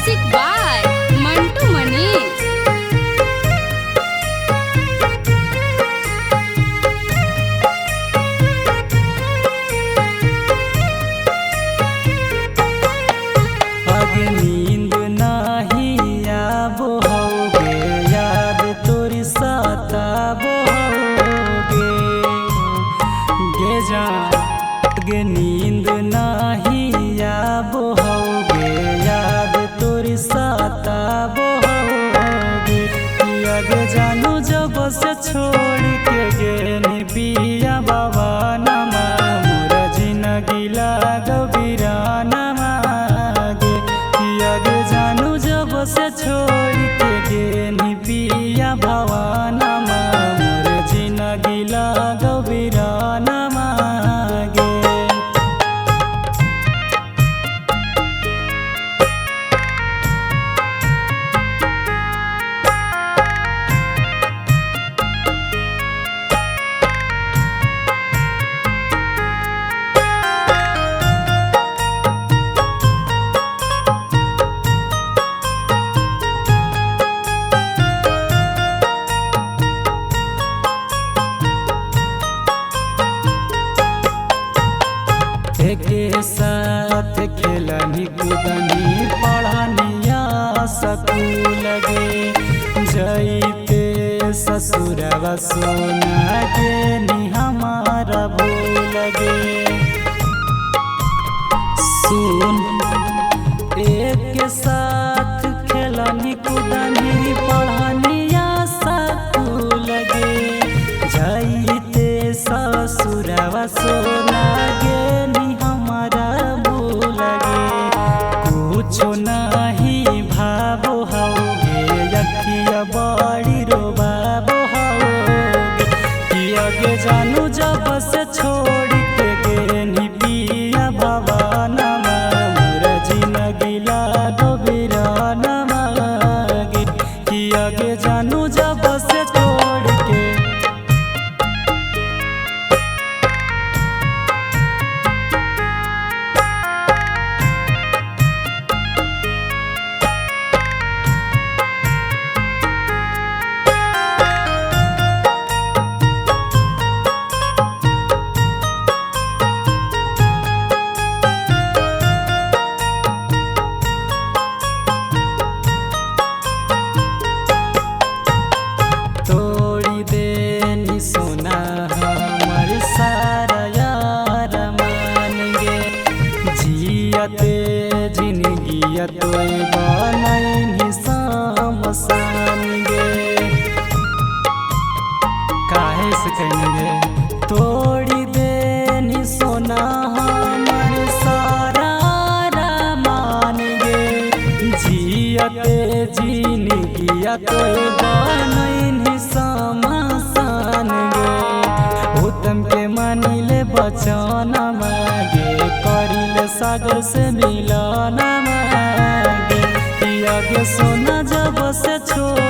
Music by Mantu Manish. आगे नींद नाही आबो होगे, याद तोरी सताबो होगे गे जान। आगे नींद नाही आबो होगे, याद तोरी सताबो होगे। आगे जानू जब से छोड़ के गेनी पिया बाबा नमा, मोर जिंदगी लागो वीरानमा गे। आगे जानू जब से छोड़ के गेनी पिया भवानमा, मोर जिंदगी लागो वीरानमा गे। के साथ खेलनी कूदनी पढ़निया स्कूल गे। जैते ससुरवा सोना गे हमारा भूल गे। सुन एक साथ खेलनी कूदनी पढ़निया स्कूल गे। जैते ससुरवा सोना गे कुछो नहीं भावो होगे, अखिया बड़ी रोबाबो होगे। आगे जानू जब से छोड़ के गेनी पिया भवानमा, मोर जिंदगी लागो वीरानमा गे। आगे जानू जब से छोड़ के सोना हमर सारा यार मान गे। जियते जिंदगिया तोय बनैनी समसान गे। काहे से कहेंगे तोड़ी देनी सोना हमर सारा मान गे। जियते जिंदगिया तोय बनैनी समसान गे। उत्तम के मानिले बचन मागे, करिले सागर से मिलन मागे। आगे सोना जब से छोड़